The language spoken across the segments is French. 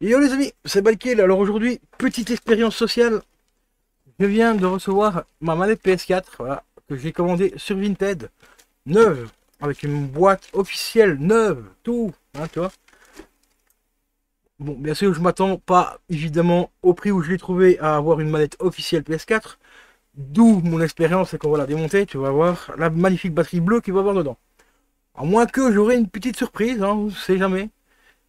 Yo les amis, c'est Balkil. Alors aujourd'hui, petite expérience sociale. Je viens de recevoir ma manette PS4, voilà, que j'ai commandée sur Vinted, neuve, avec une boîte officielle neuve, tout, hein, tu vois. Bon, bien sûr, je m'attends pas évidemment au prix où je l'ai trouvé à avoir une manette officielle PS4. D'où mon expérience, c'est qu'on va la démonter, tu vas voir la magnifique batterie bleue qu'il va y avoir dedans. À moins que j'aurai une petite surprise, hein, on sait jamais.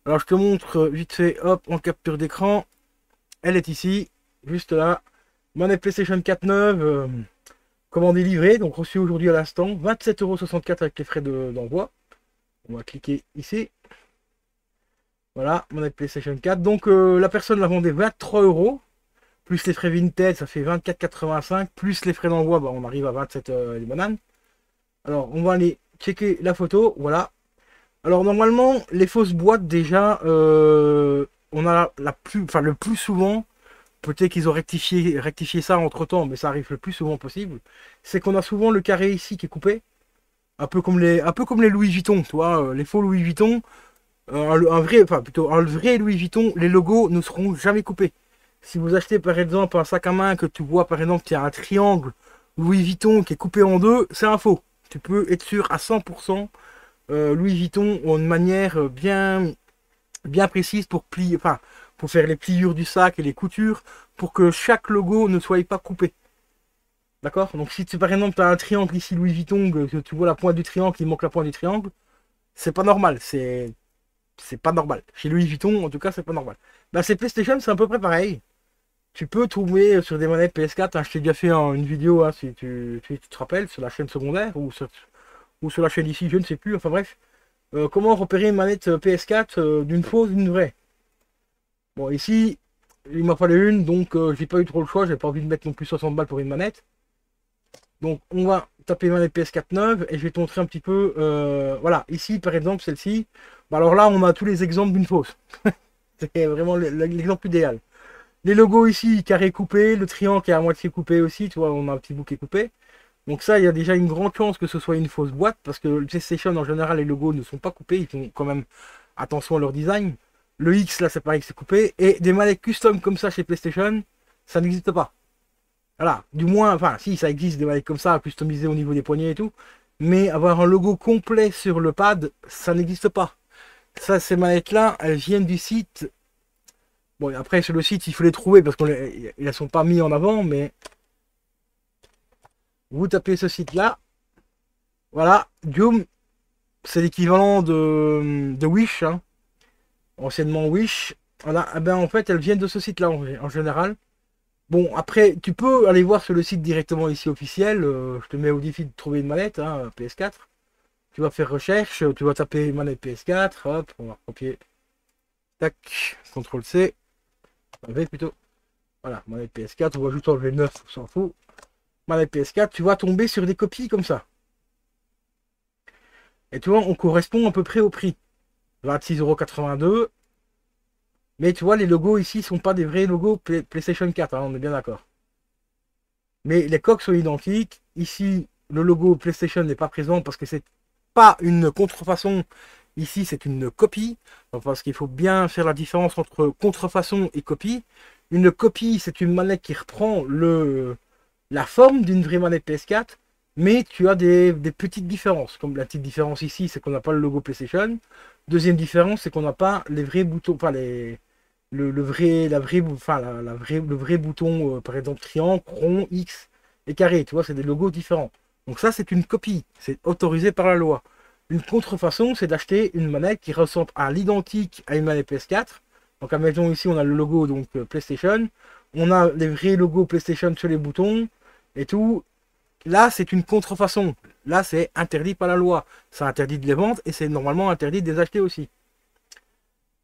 Alors je te montre vite fait, hop, en capture d'écran. Elle est ici, juste là. Manette PlayStation 4 neuve, commandée livrée, donc reçue aujourd'hui à l'instant. 27,64 € avec les frais d'envoi. On va cliquer ici. Voilà, manette PlayStation 4. Donc la personne la vendait 23 euros. Plus les frais Vinted, ça fait 24,85. Plus les frais d'envoi, bah, on arrive à 27 les bananes. Alors on va aller checker la photo. Voilà. Alors normalement, les fausses boîtes déjà, on a le plus souvent. Peut-être qu'ils ont rectifié ça entre temps, mais ça arrive le plus souvent possible. C'est qu'on a souvent le carré ici qui est coupé. Un peu comme les Louis Vuitton, tu vois, les faux Louis Vuitton, un vrai, enfin plutôt un vrai Louis Vuitton, les logos ne seront jamais coupés. Si vous achetez par exemple un sac à main que tu vois par exemple qu'il y a un triangle Louis Vuitton qui est coupé en deux, c'est un faux. Tu peux être sûr à 100%, Louis Vuitton ont une manière bien précise pour plier, enfin, pour faire les pliures du sac et les coutures, pour que chaque logo ne soit pas coupé. D'accord. Donc si tu, par exemple tu as un triangle ici Louis Vuitton, que tu vois la pointe du triangle, il manque la pointe du triangle, c'est pas normal. C'est pas normal. Chez Louis Vuitton, en tout cas, c'est pas normal. Bah, c'est PlayStation, c'est à peu près pareil. Tu peux trouver sur des manettes PS4, hein, je t'ai déjà fait une vidéo, hein, si tu te rappelles, sur la chaîne secondaire ou sur la chaîne ici, je ne sais plus, enfin bref. Comment repérer une manette PS4 d'une fausse d'une vraie. Bon, ici, il m'a fallu une, donc j'ai pas eu trop le choix, j'ai pas envie de mettre non plus 60 balles pour une manette. Donc on va taper manette PS4 neuve et je vais te montrer un petit peu. Voilà, ici par exemple, celle-ci. Bah, alors là, on a tous les exemples d'une fausse. C'est vraiment l'exemple idéal. Les logos ici, carré coupé, le triangle qui est à moitié coupé aussi, tu vois, on a un petit bout qui est coupé. Donc ça, il y a déjà une grande chance que ce soit une fausse boîte, parce que le PlayStation, en général, les logos ne sont pas coupés, ils font quand même attention à leur design. Le X, là, c'est pareil que c'est coupé. Et des manettes custom comme ça chez PlayStation, ça n'existe pas. Voilà, du moins, enfin, si, ça existe des manettes comme ça, customisées au niveau des poignets et tout. Mais avoir un logo complet sur le pad, ça n'existe pas. Ça, ces manettes-là, elles viennent du site. Bon, après, sur le site, il faut les trouver parce qu'ils ne sont pas mis en avant, mais vous tapez ce site-là. Voilà, Joom, c'est l'équivalent de Wish, hein, anciennement Wish. Voilà, eh ben, en fait, elles viennent de ce site-là en général. Bon, après, tu peux aller voir sur le site directement ici officiel. Je te mets au défi de trouver une manette, hein, PS4. Tu vas faire recherche, tu vas taper manette PS4. Hop, on va copier. Tac, CTRL C. V plutôt. Voilà, manette PS4. On va juste enlever le 9, on s'en fout. Manette PS4, tu vas tomber sur des copies comme ça. Et tu vois, on correspond à peu près au prix. 26,82 €. Mais tu vois, les logos ici sont pas des vrais logos PlayStation 4, hein, on est bien d'accord. Mais les coques sont identiques. Ici, le logo PlayStation n'est pas présent parce que c'est pas une contrefaçon. Ici, c'est une copie. Parce qu'il faut bien faire la différence entre contrefaçon et copie. Une copie, c'est une manette qui reprend la forme d'une vraie manette PS4. Mais tu as des petites différences. Comme la petite différence ici, c'est qu'on n'a pas le logo PlayStation. Deuxième différence, c'est qu'on n'a pas les vrais boutons, enfin le vrai, la vraie, enfin le vrai bouton, par exemple triangle, rond, X et carré, tu vois, c'est des logos différents. Donc ça, c'est une copie, c'est autorisé par la loi. Une contrefaçon, c'est d'acheter une manette qui ressemble à l'identique à une manette PS4. Donc admettons ici, on a le logo donc PlayStation, on a les vrais logos PlayStation sur les boutons et tout. Là, c'est une contrefaçon. Là, c'est interdit par la loi. Ça interdit de les vendre et c'est normalement interdit de les acheter aussi.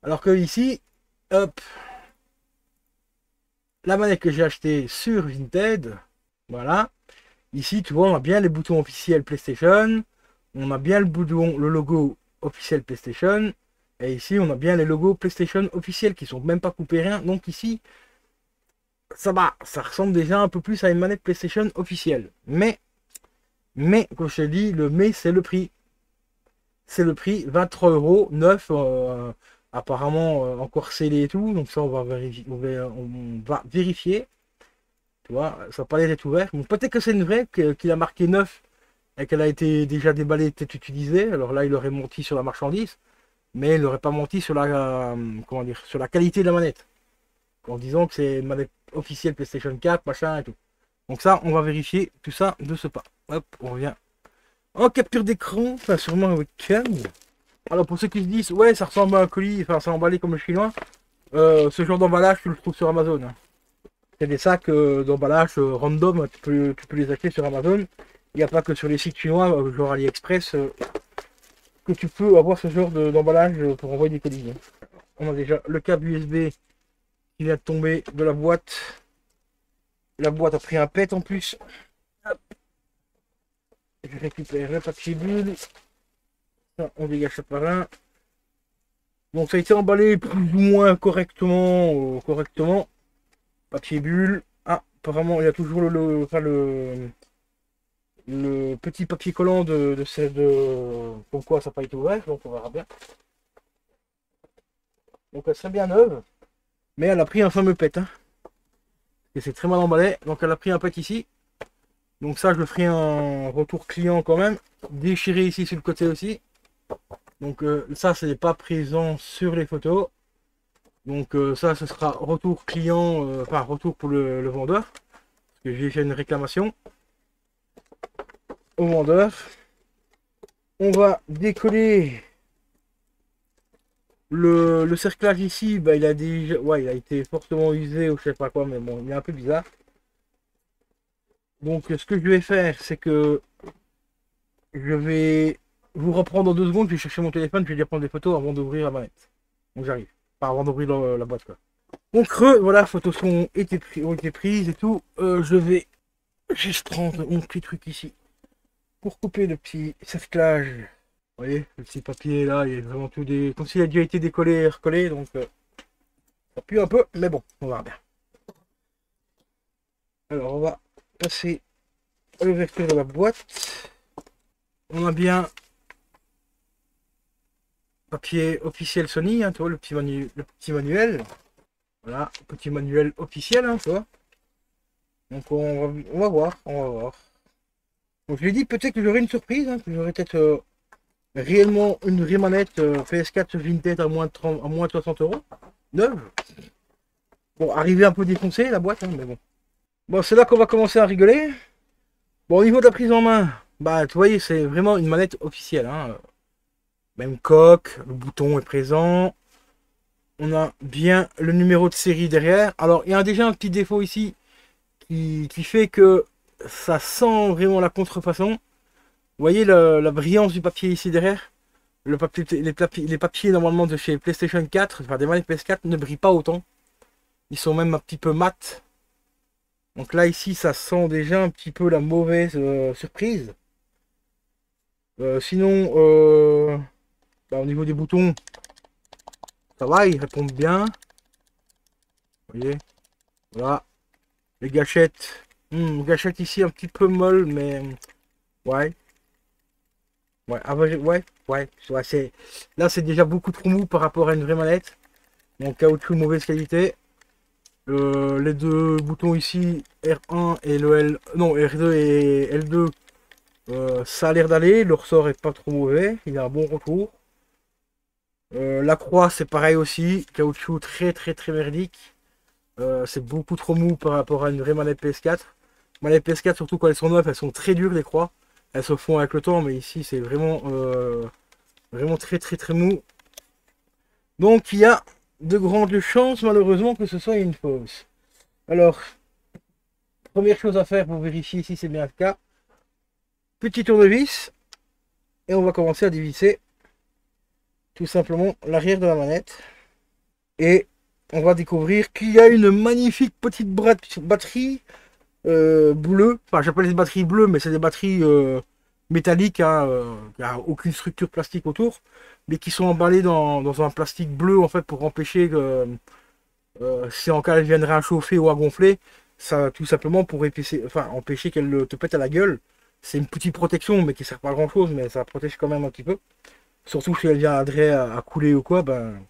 Alors que ici, hop, la manette que j'ai achetée sur Vinted, voilà. Ici, tu vois, on a bien les boutons officiels PlayStation. On a bien le logo officiel PlayStation. Et ici, on a bien les logos PlayStation officiels qui sont même pas coupés rien. Donc ici, ça va. Ça ressemble déjà un peu plus à une manette PlayStation officielle. Mais, comme je t'ai dit, le mais, c'est le prix. C'est le prix, 23 € neuf. apparemment encore scellé et tout, donc ça on va vérifier, on va vérifier. Tu vois, ça n'a pas l'air d'être ouvert. Bon, peut-être que c'est une vraie, qu'il a marqué neuf et qu'elle a été déjà déballée, peut-être utilisée. Alors là, il aurait menti sur la marchandise, mais il n'aurait pas menti sur la, comment dire, sur la qualité de la manette. En disant que c'est une manette officielle PlayStation 4, machin et tout. Donc ça, on va vérifier tout ça de ce pas. Hop, on revient en capture d'écran, enfin sûrement avec webcam. Alors pour ceux qui se disent, ouais, ça ressemble à un colis, enfin c'est emballé comme le chinois, ce genre d'emballage, tu le trouves sur Amazon. Hein. C'est des sacs d'emballage random, tu peux les acheter sur Amazon. Il n'y a pas que sur les sites chinois, genre AliExpress, que tu peux avoir ce genre d'emballage pour envoyer des colis. Hein. On a déjà le câble USB qui vient de tomber de la boîte. La boîte a pris un pet en plus. Hop. Je récupère le papier bulle. Ça, on dégage ça par là. Donc ça a été emballé plus ou moins correctement. Papier bulle. Ah, apparemment il y a toujours le petit papier collant comme quoi ça n'a pas été ouvert, donc on verra bien. Donc elle serait bien neuve, mais elle a pris un fameux pet. Hein. Et c'est très mal emballé, donc elle a pris un pet ici. Donc ça je le ferai un retour client quand même. Déchiré ici sur le côté aussi. Donc ça c'est pas présent sur les photos. Donc ça ce sera retour client, enfin retour pour le vendeur. Parce que j'ai fait une réclamation au vendeur. On va décoller le cerclage ici, bah, il a déjà, ouais, il a été fortement usé ou je sais pas quoi, mais bon, il est un peu bizarre. Donc ce que je vais faire, c'est que je vais vous reprendre dans 2 secondes. Je vais chercher mon téléphone, je vais déjà prendre des photos avant d'ouvrir la manette. Donc j'arrive, pas avant d'ouvrir la boîte quoi. Donc voilà, photos ont été prises et tout. Je vais juste prendre mon petit truc ici pour couper le petit cerclage. Vous voyez, le petit papier là, il est vraiment tout comme s'il a déjà été décollé et recollé, donc ça pue un peu, mais bon, on va bien. Alors on va passer à l'ouverture de la boîte. On a bien papier officiel Sony, hein, tu vois, le petit manuel. Voilà, petit manuel officiel, hein, tu vois. Donc on va voir, Donc je lui ai dit peut-être que j'aurai une surprise, hein, que j'aurai peut-être réellement une vraie manette PS4 Vinted à moins de 60 €. Neuve. Bon, arrivé un peu défoncé la boîte, hein, mais bon. Bon, c'est là qu'on va commencer à rigoler. Bon, au niveau de la prise en main, bah, tu voyez, c'est vraiment une manette officielle. Hein. Même coque, le bouton est présent. On a bien le numéro de série derrière. Alors, il y a déjà un petit défaut ici qui fait que ça sent vraiment la contrefaçon. Vous voyez la brillance du papier ici derrière. Les papiers normalement de chez PlayStation 4, enfin des manettes PS4, ne brillent pas autant. Ils sont même un petit peu mat. Donc là ici ça sent déjà un petit peu la mauvaise surprise. Sinon bah, au niveau des boutons, ça va, ils répondent bien. Vous voyez, voilà. Les gâchettes, gâchettes ici un petit peu molles, mais ouais. Ouais, là c'est déjà beaucoup trop mou par rapport à une vraie manette. Donc caoutchouc mauvaise qualité. Les 2 boutons ici, R1 et le L, non R2 et L2, ça a l'air d'aller. Le ressort est pas trop mauvais, il a un bon retour. La croix c'est pareil aussi, caoutchouc très merdique. C'est beaucoup trop mou par rapport à une vraie manette PS4. Manette PS4 surtout quand elles sont neuves, elles sont très dures les croix. Elles se font avec le temps, mais ici c'est vraiment très mou. Donc il y a de grandes chances malheureusement que ce soit une fausse. Alors, première chose à faire pour vérifier si c'est bien le cas, petit tournevis, et on va commencer à dévisser tout simplement l'arrière de la manette. Et on va découvrir qu'il y a une magnifique petite batterie bleue. Enfin, j'appelle les batteries bleues, mais c'est des batteries métalliques, hein, il n'y a aucune structure plastique autour, mais qui sont emballées dans un plastique bleu en fait pour empêcher que si en cas elle viendrait à chauffer ou à gonfler, ça tout simplement pour empêcher qu'elle te pète à la gueule. C'est une petite protection mais qui sert pas à grand chose, mais ça protège quand même un petit peu. Surtout si elle vient à couler ou quoi, ben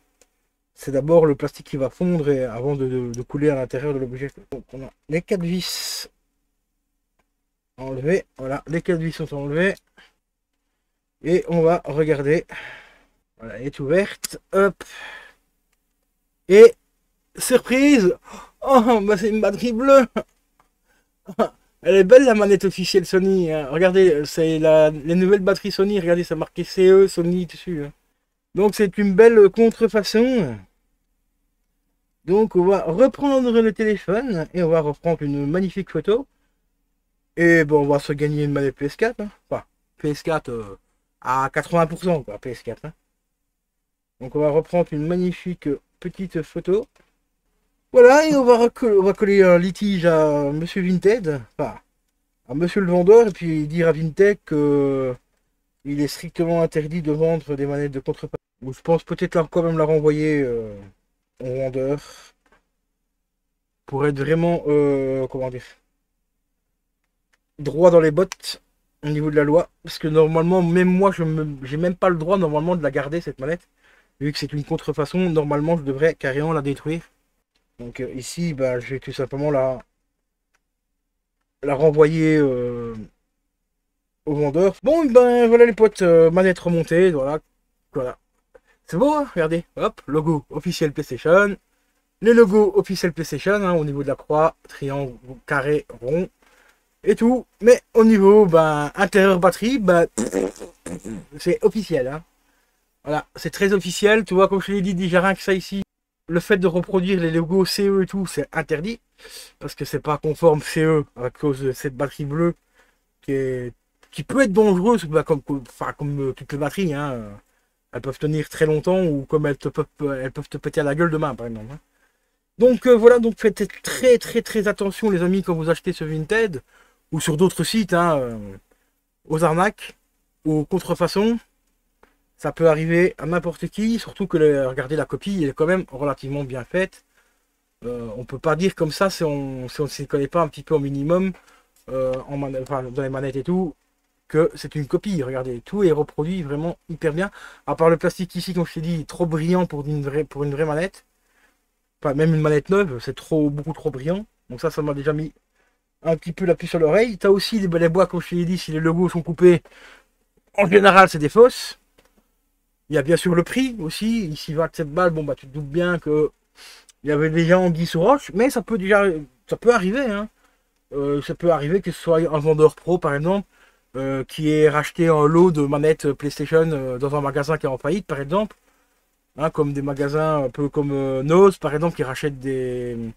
c'est d'abord le plastique qui va fondre avant de couler à l'intérieur de l'objet. Donc on a les 4 vis enlevées. Voilà, les 4 vis sont enlevées. Et on va regarder. Voilà, elle est ouverte. Hop. Et surprise! Oh, bah c'est une batterie bleue! Elle est belle la manette officielle Sony, hein. Regardez, c'est les nouvelles batteries Sony, regardez, ça marqué CE Sony dessus, hein. Donc c'est une belle contrefaçon. Donc on va reprendre le téléphone et on va reprendre une magnifique photo. Et bon, on va se gagner une manette PS4, hein. Enfin, PS4 à 80%, quoi, PS4, hein. Donc on va reprendre une magnifique petite photo. Voilà, et on va coller un litige à Monsieur Vinted, enfin, à Monsieur le vendeur, et puis dire à Vinted que il est strictement interdit de vendre des manettes de contrefaçon. Ou je pense peut-être quand même la renvoyer au vendeur pour être vraiment, comment dire, droit dans les bottes au niveau de la loi. Parce que normalement, même moi, j'ai même pas le droit normalement de la garder cette manette. Vu que c'est une contrefaçon, normalement, je devrais carrément la détruire. Donc ici, bah, je vais tout simplement la renvoyer au vendeur. Bon, ben voilà les potes, manette remontée, voilà. Voilà. C'est beau, hein, regardez. Hop, logo officiel PlayStation. Les logos officiel PlayStation, hein, au niveau de la croix, triangle, carré, rond et tout. Mais au niveau ben, intérieur batterie, ben, c'est officiel. Hein. Voilà, c'est très officiel. Tu vois, comme je l'ai dit déjà, rien que ça ici, le fait de reproduire les logos CE et tout, c'est interdit. Parce que c'est pas conforme CE à cause de cette batterie bleue qui peut être dangereuse, bah, comme toutes les batteries. Hein. Elles peuvent tenir très longtemps ou comme elles peuvent te péter à la gueule demain, par exemple. Hein. Donc voilà, donc faites très très très attention les amis quand vous achetez ce Vinted ou sur d'autres sites, hein, aux arnaques, aux contrefaçons. Ça peut arriver à n'importe qui, surtout que regardez la copie, elle est quand même relativement bien faite. On peut pas dire comme ça si on ne s'y connaît pas un petit peu au minimum enfin, dans les manettes et tout, que c'est une copie. Regardez, tout est reproduit vraiment hyper bien. À part le plastique ici, comme je t'ai dit, trop brillant pour une vraie manette. Enfin, même une manette neuve, c'est beaucoup trop brillant. Donc ça m'a déjà mis un petit peu la puce sur l'oreille. Tu as aussi les bois, comme je t'ai dit, si les logos sont coupés, en général, c'est des fausses. Il y a bien sûr le prix aussi. Ici, 27 balles, bon, bah, tu te doutes bien que il y avait déjà anguille sous roche, mais ça peut arriver, hein. Ça peut arriver que ce soit un vendeur pro, par exemple, qui ait racheté un lot de manettes PlayStation dans un magasin qui est en faillite, par exemple. Hein, comme des magasins un peu comme Nose, par exemple, qui rachètent des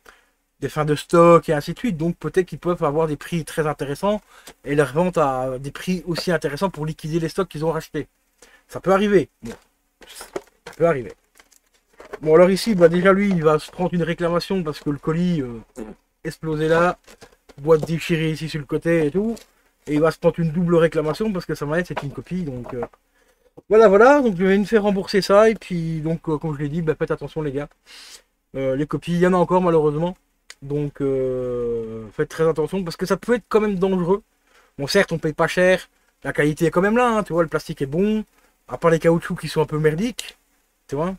fins de stock et ainsi de suite. Donc peut-être qu'ils peuvent avoir des prix très intéressants et les revendre à des prix aussi intéressants pour liquider les stocks qu'ils ont rachetés. Ça peut arriver. Bon, ça peut arriver. Bon, alors ici, bah, déjà lui, il va se prendre une réclamation parce que le colis explosé là, boîte déchirée ici sur le côté et tout. Et il va se prendre une double réclamation parce que sa manette c'est une copie. Donc voilà. Donc je vais me faire rembourser ça. Et puis, donc, comme je l'ai dit, bah, faites attention les gars. Les copies, il y en a encore malheureusement. Donc faites très attention parce que ça peut être quand même dangereux. Bon, certes, on paye pas cher. La qualité est quand même là. Hein, tu vois, le plastique est bon. À part les caoutchoucs qui sont un peu merdiques. Tu vois.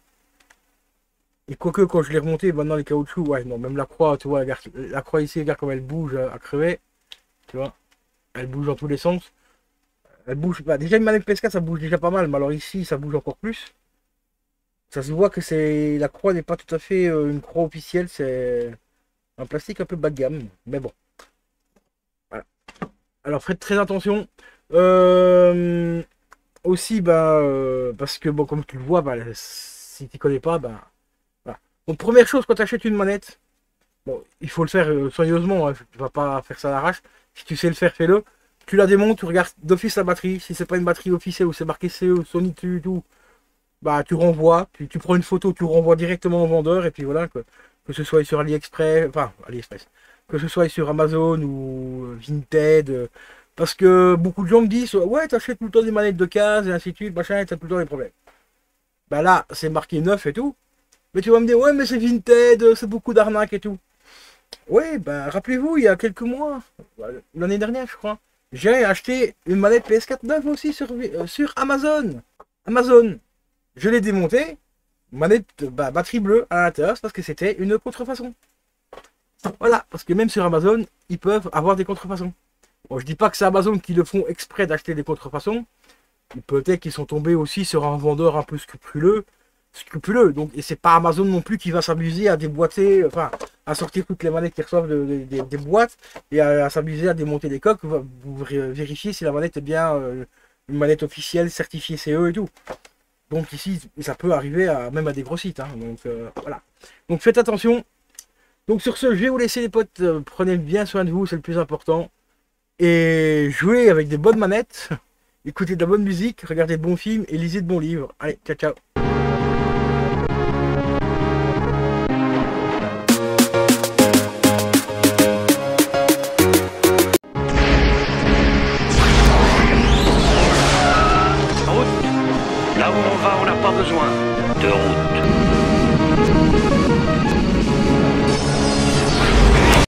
Et quoique quand je l'ai remonté, maintenant les caoutchoucs, ouais, non, même la croix, tu vois, la croix ici, regarde comme elle bouge à crever. Tu vois. Elle bouge dans tous les sens. Elle bouge. Bah, déjà une manette PS4 ça bouge déjà pas mal. Mais alors ici, ça bouge encore plus. Ça se voit que c'est. La croix n'est pas tout à fait une croix officielle. C'est un plastique un peu bas de gamme. Mais bon. Voilà. Alors faites très attention. Aussi, bah, parce que bon, comme tu le vois, bah, si tu connais pas, bah, voilà. Donc première chose quand tu achètes une manette, bon, il faut le faire soigneusement, hein, tu vas pas faire ça à l'arrache. Si tu sais le faire, fais-le. Tu la démontes, tu regardes d'office la batterie. Si c'est pas une batterie officielle ou c'est marqué CE, Sony, tout, bah tu renvoies, tu prends une photo, tu renvoies directement au vendeur et puis voilà, que ce soit sur AliExpress, enfin AliExpress, que ce soit sur Amazon ou Vinted. Parce que beaucoup de gens me disent ouais t'achètes tout le temps des manettes de case et ainsi de suite, machin, et t'as tout le temps des problèmes. Bah là, c'est marqué neuf et tout. Mais tu vas me dire ouais mais c'est Vinted, c'est beaucoup d'arnaques et tout. Ouais, bah rappelez-vous, il y a quelques mois, l'année dernière je crois, j'ai acheté une manette PS4 neuve aussi sur Amazon. Amazon. Je l'ai démonté. manette batterie bleue à l'intérieur, c'est parce que c'était une contrefaçon. Voilà, parce que même sur Amazon, ils peuvent avoir des contrefaçons. Bon, je dis pas que c'est Amazon qui le font exprès d'acheter des contrefaçons. Peut-être qu'ils sont tombés aussi sur un vendeur un peu scrupuleux. Donc, et c'est pas Amazon non plus qui va s'amuser à déboîter, enfin, à sortir toutes les manettes qu'ils reçoivent des boîtes et à s'amuser à démonter les coques pour vérifier si la manette est bien une manette officielle, certifiée CE et tout. Donc ici, ça peut arriver même à des gros sites. Hein. Donc voilà. Donc faites attention. Donc sur ce, je vais vous laisser les potes. Prenez bien soin de vous, c'est le plus important. Et jouez avec des bonnes manettes. Écoutez de la bonne musique, regardez de bons films et lisez de bons livres. Allez, ciao ciao.